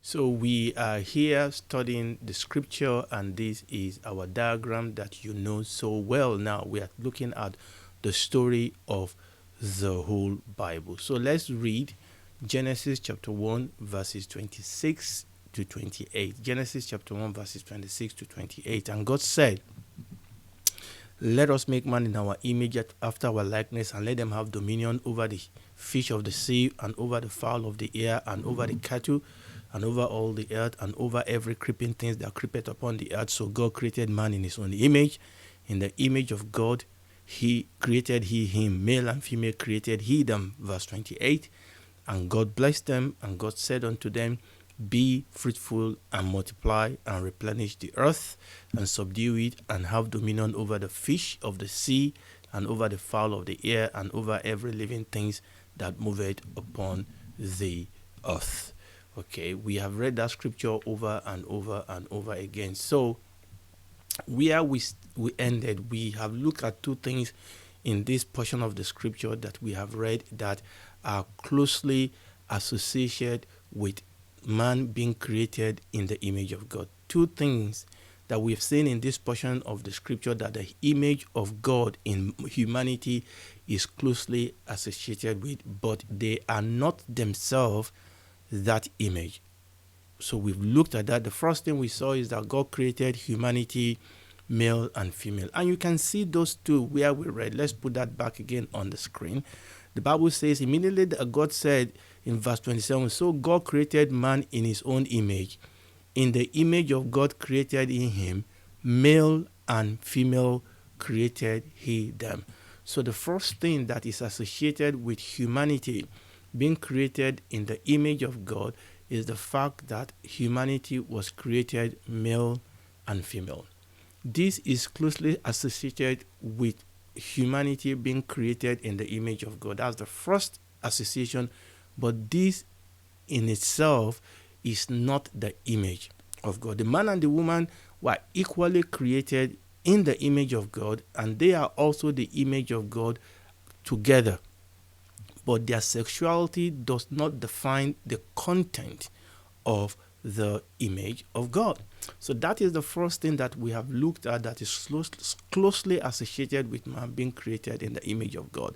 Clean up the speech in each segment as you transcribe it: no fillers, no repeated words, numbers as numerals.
So we are here studying the scripture, and this is our diagram that you know so well now. We are looking at the story of the whole Bible. So let's read Genesis chapter 1 verses 26 to 28. Genesis chapter 1 verses 26 to 28. And God said, "Let us make man in our image after our likeness, and let them have dominion over the fish of the sea, and over the fowl of the air, and over the cattle, and over all the earth, and over every creeping thing that creepeth upon the earth." So God created man in his own image. In the image of God, he created him. Male and female created he them. Verse 28. And God blessed them, and God said unto them, "Be fruitful and multiply and replenish the earth and subdue it, and have dominion over the fish of the sea, and over the fowl of the air, and over every living thing that moveth upon the earth." Okay, we have read that scripture over and over and over again. So where we ended, we have looked at two things in this portion of the scripture that we have read that are closely associated with man being created in the image of God. Two things that we've seen in this portion of the scripture, that the image of God in humanity is closely associated with, but they are not themselves that image. So we've looked at that. The first thing we saw is that God created humanity, male and female. And you can see those two where we read. Let's put that back again on the screen. The Bible says, immediately God said in verse 27, "So God created man in his own image. In the image of God created in him, male and female created he them." So the first thing that is associated with humanity being created in the image of God is the fact that humanity was created male and female. This is closely associated with humanity being created in the image of God. That's the first association, but this in itself is not the image of God. The man and the woman were equally created in the image of God, and they are also the image of God together. But their sexuality does not define the content of the image of God. So that is the first thing that we have looked at that is closely associated with man being created in the image of God.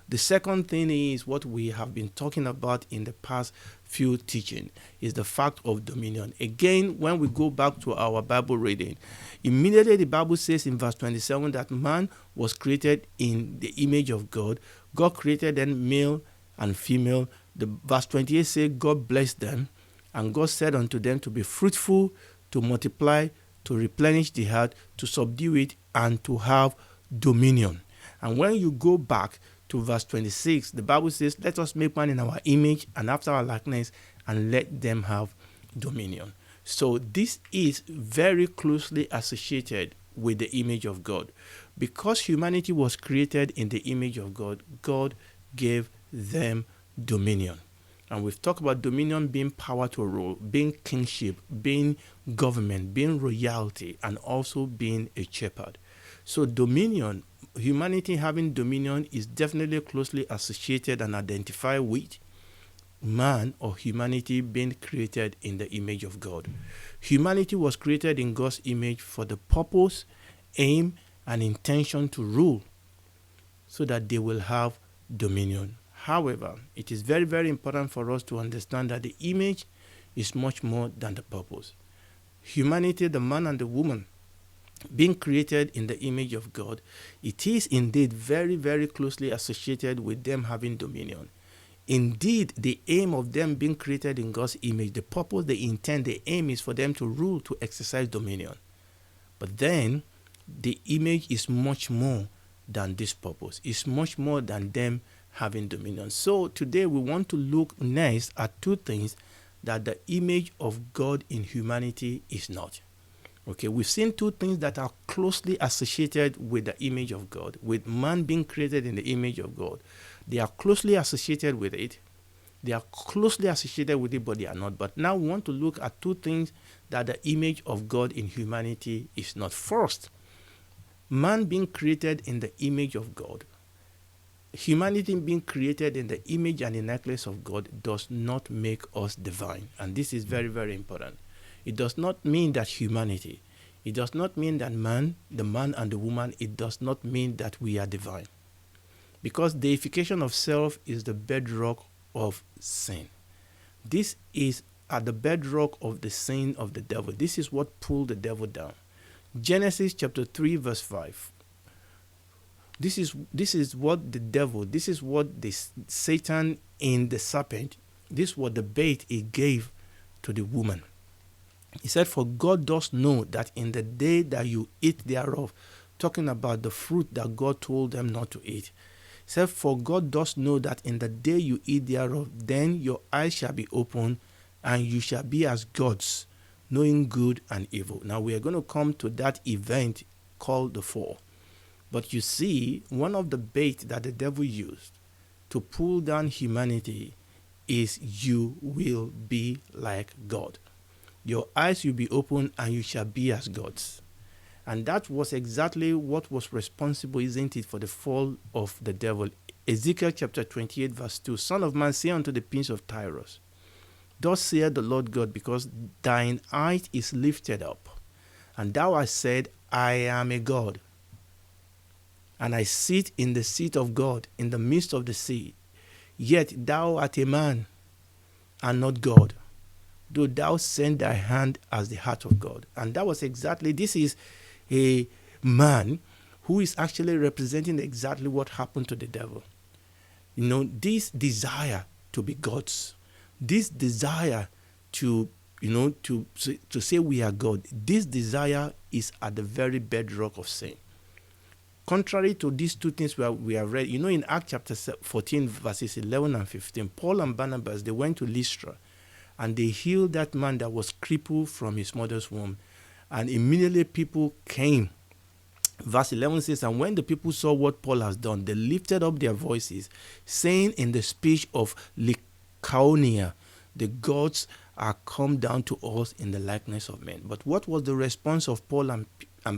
The second thing is what we have been talking about in the past few teaching, is the fact of dominion. Again, when we go back to our Bible reading, immediately the Bible says in verse 27 that man was created in the image of God. God created them male and female. The verse 28 says God blessed them, and God said unto them to be fruitful, to multiply, to replenish the earth, to subdue it, and to have dominion. And when you go back to verse 26, the Bible says, "Let us make man in our image and after our likeness, and let them have dominion." So this is very closely associated with the image of God. Because humanity was created in the image of God, God gave them dominion. And we've talked about dominion being power to rule, being kingship, being government, being royalty, and also being a shepherd. So dominion, humanity having dominion, is definitely closely associated and identified with man or humanity being created in the image of God. Humanity was created in God's image for the purpose, aim, and intention to rule, so that they will have dominion. However, it is very, very important for us to understand that the image is much more than the purpose. Humanity, the man and the woman, being created in the image of God, it is indeed very, very closely associated with them having dominion. Indeed, the aim of them being created in God's image, the purpose, the intent, the aim is for them to rule, to exercise dominion. But then, the image is much more than this purpose. It's much more than them having dominion. So today we want to look next at two things that the image of God in humanity is not. Okay, we've seen two things that are closely associated with the image of God, with man being created in the image of God. They are closely associated with it. They are closely associated with it, but they are not. But now we want to look at two things that the image of God in humanity is not. First, man being created in the image of God humanity being created in the image and the likeness of God does not make us divine. And this is very, very important. It does not mean that humanity, it does not mean that man, the man and the woman, it does not mean that we are divine. Because deification of self is the bedrock of sin. This is at the bedrock of the sin of the devil. This is what pulled the devil down. Genesis chapter 3 verse 5. This is what the devil, this is what the Satan in the serpent, this was the bait he gave to the woman. He said, for God does know that in the day that you eat thereof, talking about the fruit that God told them not to eat. He said, for God does know that in the day you eat thereof, then your eyes shall be opened, and you shall be as gods, knowing good and evil. Now we are going to come to that event called the fall. But you see, one of the bait that the devil used to pull down humanity is you will be like God. Your eyes will be open and you shall be as gods. And that was exactly what was responsible, isn't it, for the fall of the devil. Ezekiel chapter 28 verse 2, Son of man, say unto the prince of Tyrus, thus saith the Lord God, because thine height is lifted up, and thou hast said, I am a God, and I sit in the seat of God in the midst of the sea. Yet thou art a man, and not God, though thou send thy hand as the heart of God. And that was exactly, this is a man who is actually representing exactly what happened to the devil. You know, this desire to be gods, this desire to say we are God, this desire is at the very bedrock of sin. Contrary to these two things we have read, in Acts chapter 14, verses 11 and 15, Paul and Barnabas, they went to Lystra, and they healed that man that was crippled from his mother's womb. And immediately people came. Verse 11 says, and when the people saw what Paul has done, they lifted up their voices, saying in the speech of Lycaonia, the gods are come down to us in the likeness of men. But what was the response of Paul and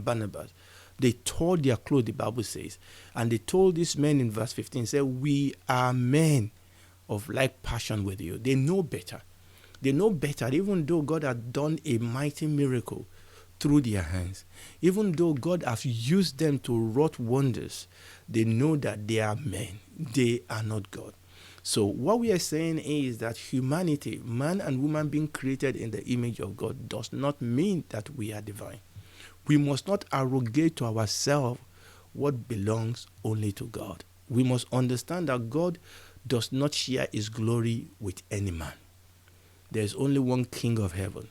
Barnabas? They tore their clothes, the Bible says. And they told these men in verse 15, say, we are men of like passion with you. They know better. They know better, even though God had done a mighty miracle through their hands. Even though God has used them to wrought wonders, they know that they are men. They are not God. So what we are saying is that humanity, man and woman being created in the image of God, does not mean that we are divine. We must not arrogate to ourselves what belongs only to God. We must understand that God does not share his glory with any man. There is only one King of heaven.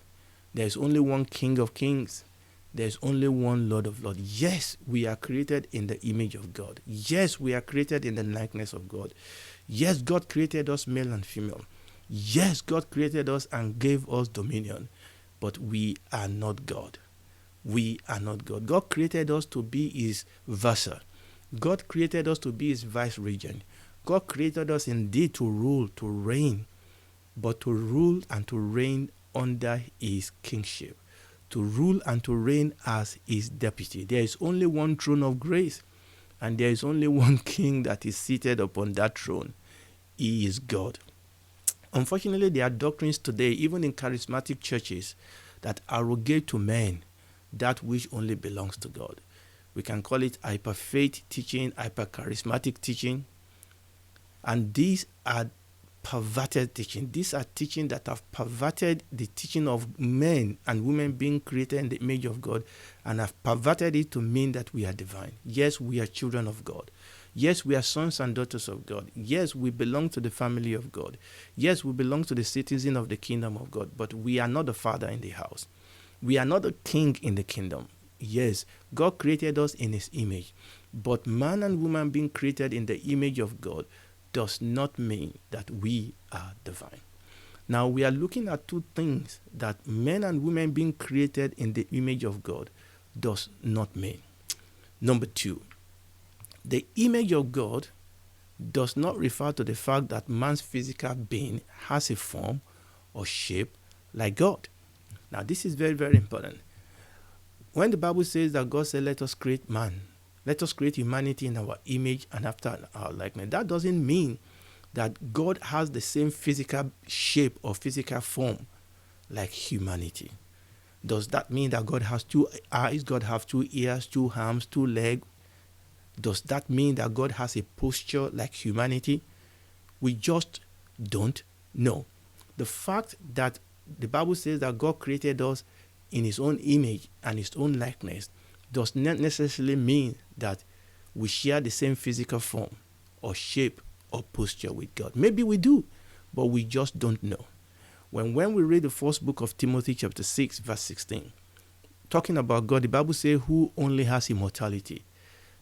There is only one King of kings. There is only one Lord of lords. Yes, we are created in the image of God. Yes, we are created in the likeness of God. Yes, God created us male and female. Yes, God created us and gave us dominion. But we are not God. We are not God. God created us to be his vessel. God created us to be his vice regent. God created us indeed to rule, to reign, but to rule and to reign under his kingship, to rule and to reign as his deputy. There is only one throne of grace, and there is only one king that is seated upon that throne. He is God. Unfortunately, there are doctrines today, even in charismatic churches, that arrogate to men that which only belongs to God. We can call it hyper-faith teaching, hyper-charismatic teaching. And these are perverted teaching. These are teaching that have perverted the teaching of men and women being created in the image of God, and have perverted it to mean that we are divine. Yes, we are children of God. Yes, we are sons and daughters of God. Yes, we belong to the family of God. Yes, we belong to the citizen of the kingdom of God, but we are not the father in the house. We are not a king in the kingdom. Yes, God created us in his image, but man and woman being created in the image of God does not mean that we are divine. Now, we are looking at two things that men and women being created in the image of God does not mean. Number two, the image of God does not refer to the fact that man's physical being has a form or shape like God. Now, this is very, very important. When the Bible says that God said, let us create man Let us create humanity in our image and after our likeness. That doesn't mean that God has the same physical shape or physical form like humanity. Does that mean that God has 2 eyes, God has 2 ears, 2 arms, 2 legs? Does that mean that God has a posture like humanity? We just don't know. The fact that the Bible says that God created us in his own image and his own likeness does not necessarily mean that we share the same physical form or shape or posture with God. Maybe we do, but we just don't know. When we read the first book of Timothy chapter 6 verse 16, talking about God, the Bible says who only has immortality,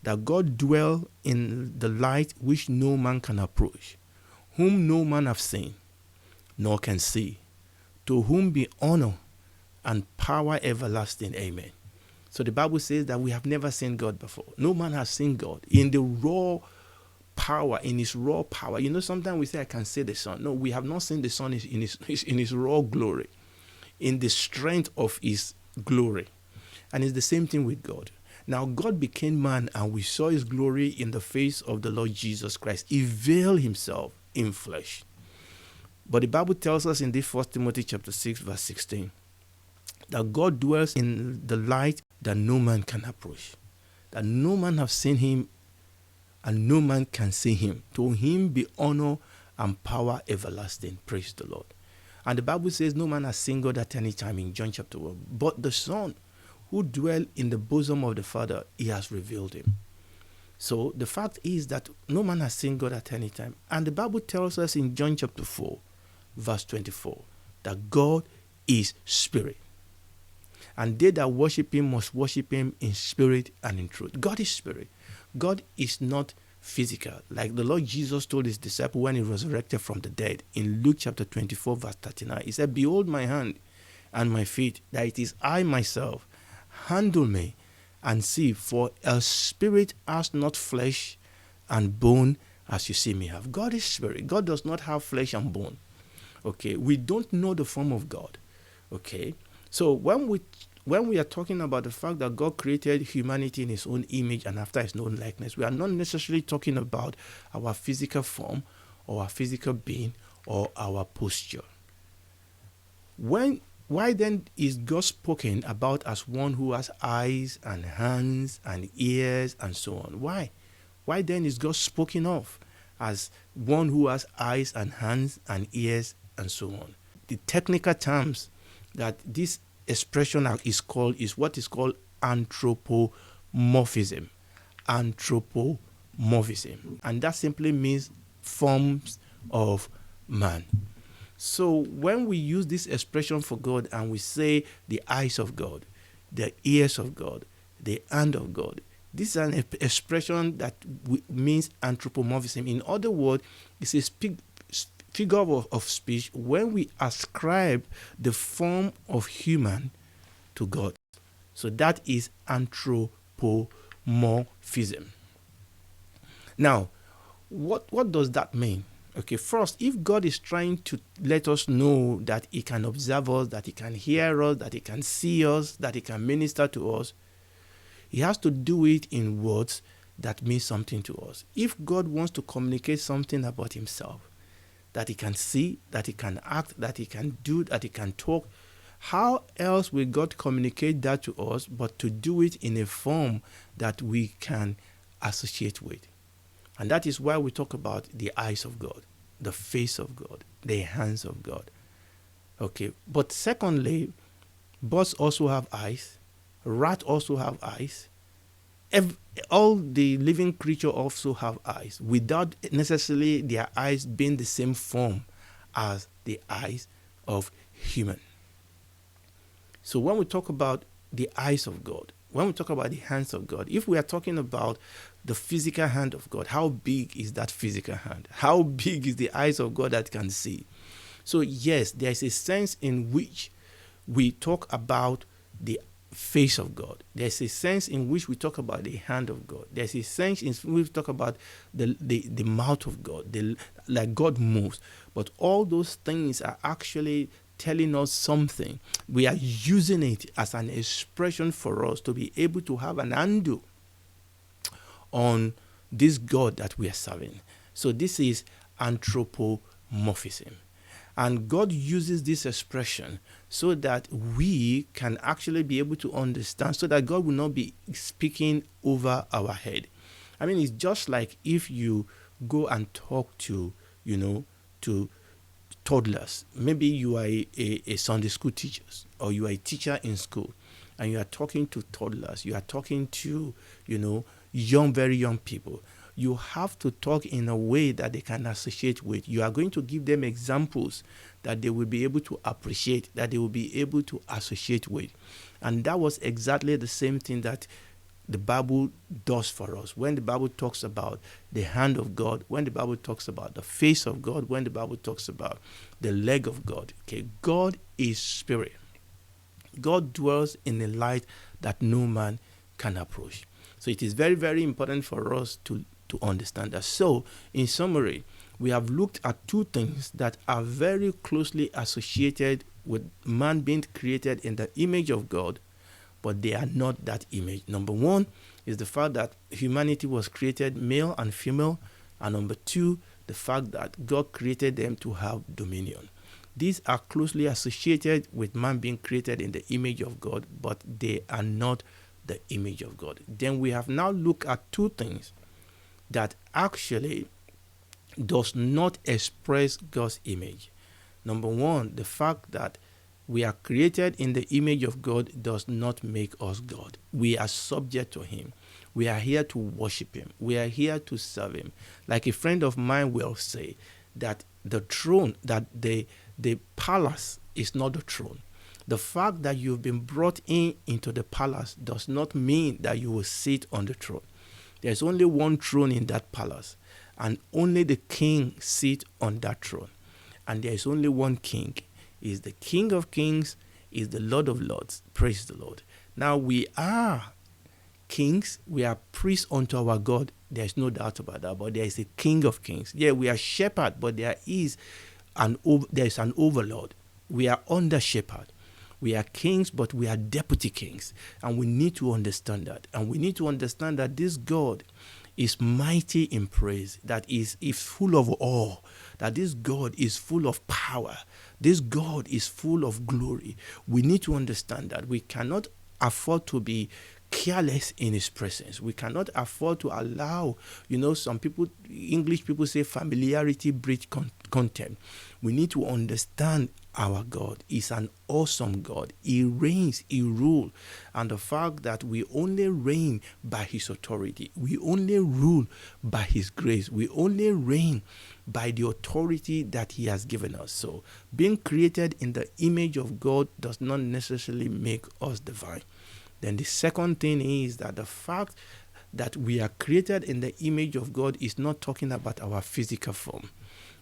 that God dwell in the light which no man can approach, whom no man have seen, nor can see, to whom be honor and power everlasting. Amen. So the Bible says that we have never seen God before. No man has seen God in the raw power, in his raw power. You know, sometimes we say, I can see the sun. No, we have not seen the sun in his raw glory, in the strength of his glory. And it's the same thing with God. Now, God became man and we saw his glory in the face of the Lord Jesus Christ. He veiled himself in flesh. But the Bible tells us in this 1 Timothy chapter 6 verse 16 that God dwells in the light that no man can approach, that no man have seen him and no man can see him. To him be honor and power everlasting. Praise the Lord. And the Bible says no man has seen God at any time in John chapter 1. But the Son who dwell in the bosom of the Father, he has revealed him. So the fact is that no man has seen God at any time. And the Bible tells us in John chapter 4, verse 24, that God is spirit. And they that worship him must worship him in spirit and in truth. God is spirit. God is not physical. Like the Lord Jesus told his disciple when he resurrected from the dead in Luke chapter 24, verse 39. He said, behold my hand and my feet, that it is I myself. Handle me and see, for a spirit has not flesh and bone as you see me have. God is spirit. God does not have flesh and bone. Okay, we don't know the form of God. Okay, so when we are talking about the fact that God created humanity in his own image and after his own likeness, we are not necessarily talking about our physical form or our physical being or our posture. Why then is God spoken about as one who has eyes and hands and ears and so on? Why? Why then is God spoken of as one who has eyes and hands and ears and so on? The technical terms that this expression is what is called anthropomorphism. Anthropomorphism. And that simply means forms of man. So when we use this expression for God and we say the eyes of God, the ears of God, the hand of God, this is an expression that means anthropomorphism. In other words, it's a figure of speech when we ascribe the form of human to God. So that is anthropomorphism. Now, what does that mean? Okay, first, if God is trying to let us know that he can observe us, that he can hear us, that he can see us, that he can minister to us, he has to do it in words that mean something to us. If God wants to communicate something about himself, that he can see, that he can act, that he can do, that he can talk, how else will God communicate that to us but to do it in a form that we can associate with? And that is why we talk about the eyes of God, the face of God, the hands of God. Okay, but secondly, birds also have eyes. Rats also have eyes. All the living creatures also have eyes, without necessarily their eyes being the same form as the eyes of human. So when we talk about the eyes of God, when we talk about the hands of God, if we are talking about the physical hand of God, how big is that physical hand? How big is the eyes of God that can see? So yes, there is a sense in which we talk about the face of God. There's a sense in which we talk about the hand of God. There's a sense in which we talk about the mouth of God, like God moves. But all those things are actually telling us something. We are using it as an expression for us to be able to have an handle on this God that we are serving. So this is anthropomorphism. And God uses this expression so that we can actually be able to understand, so that God will not be speaking over our head. I mean, it's just like if you go and talk to, to toddlers. Maybe you are a Sunday school teacher, or you are a teacher in school, and you are talking to toddlers. You are talking to, very young people. You have to talk in a way that they can associate with. You are going to give them examples that they will be able to appreciate, that they will be able to associate with. And that was exactly the same thing that the Bible does for us. When the Bible talks about the hand of God, when the Bible talks about the face of God, when the Bible talks about the leg of God, okay, God is spirit. God dwells in a light that no man can approach. So it is very, very important for us to understand that. So, in summary, we have looked at two things that are very closely associated with man being created in the image of God, but they are not that image. Number one is the fact that humanity was created male and female, and number two, the fact that God created them to have dominion. These are closely associated with man being created in the image of God, but they are not the image of God. Then we have now looked at two things that actually does not express God's image. Number one, the fact that we are created in the image of God does not make us God. We are subject to Him. We are here to worship Him. We are here to serve Him. Like a friend of mine will say, that the throne, that the palace is not the throne. The fact that you've been brought into the palace does not mean that you will sit on the throne. There's only one throne in that palace, and only the king sits on that throne. And there is only one king. He is the King of Kings, is the Lord of Lords. Praise the Lord. Now we are kings, we are priests unto our God. There's no doubt about that. But there is a King of Kings. Yeah, we are shepherd, but there is an overlord. We are under shepherd. We are kings, but we are deputy kings. And we need to understand that. And we need to understand that this God is mighty in praise, that is full of awe, that this God is full of power. This God is full of glory. We need to understand that. We cannot afford to be careless in His presence. We cannot afford to allow, some people, English people say familiarity breeds contempt. We need to understand our God is an awesome God. He reigns, He rules. And the fact that we only reign by His authority, we only rule by His grace, we only reign by the authority that He has given us. So being created in the image of God does not necessarily make us divine. Then the second thing is that the fact that we are created in the image of God is not talking about our physical form.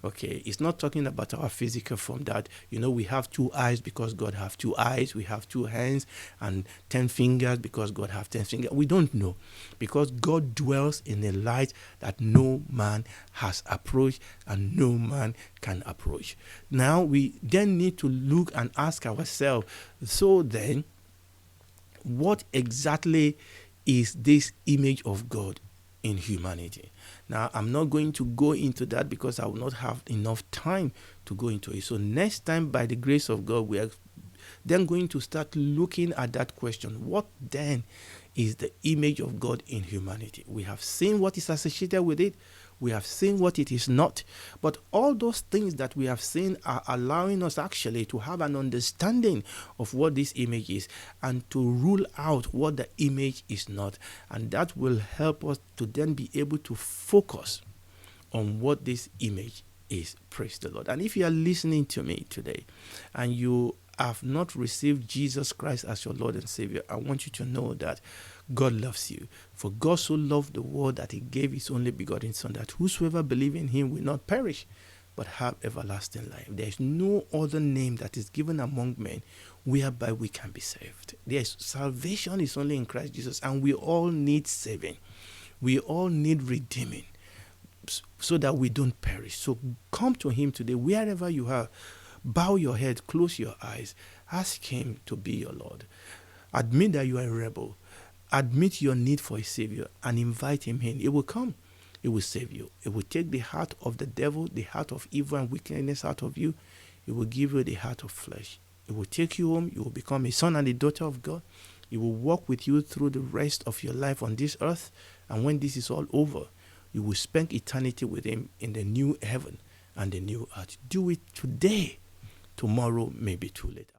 Okay, it's not talking about our physical form, that, we have 2 eyes because God have 2 eyes, we have 2 hands and 10 fingers because God have 10 fingers. We don't know, because God dwells in a light that no man has approached and no man can approach. Now we then need to look and ask ourselves, so then, what exactly is this image of God in humanity? Now, I'm not going to go into that because I will not have enough time to go into it. So next time, by the grace of God, we are then going to start looking at that question. What then is the image of God in humanity? We have seen what is associated with it. We have seen what it is not. But all those things that we have seen are allowing us actually to have an understanding of what this image is and to rule out what the image is not. And that will help us to then be able to focus on what this image is. Praise the Lord. And if you are listening to me today and you have not received Jesus Christ as your Lord and Savior, I want you to know that God loves you. For God so loved the world that He gave His only begotten Son, that whosoever believes in Him will not perish, but have everlasting life. There is no other name that is given among men whereby we can be saved. Salvation is only in Christ Jesus, and we all need saving. We all need redeeming so that we don't perish. So come to Him today, wherever you are. Bow your head, close your eyes, ask Him to be your Lord. Admit that you are a rebel. admit your need for a Savior and invite Him in. It will come. It will save you. It will take the heart of the devil, the heart of evil and wickedness out of you. It will give you the heart of flesh. It will take you home. You will become a son and a daughter of God. It will walk with you through the rest of your life on this earth. And when this is all over, you will spend eternity with Him in the new heaven and the new earth. Do it today. Tomorrow may be too late.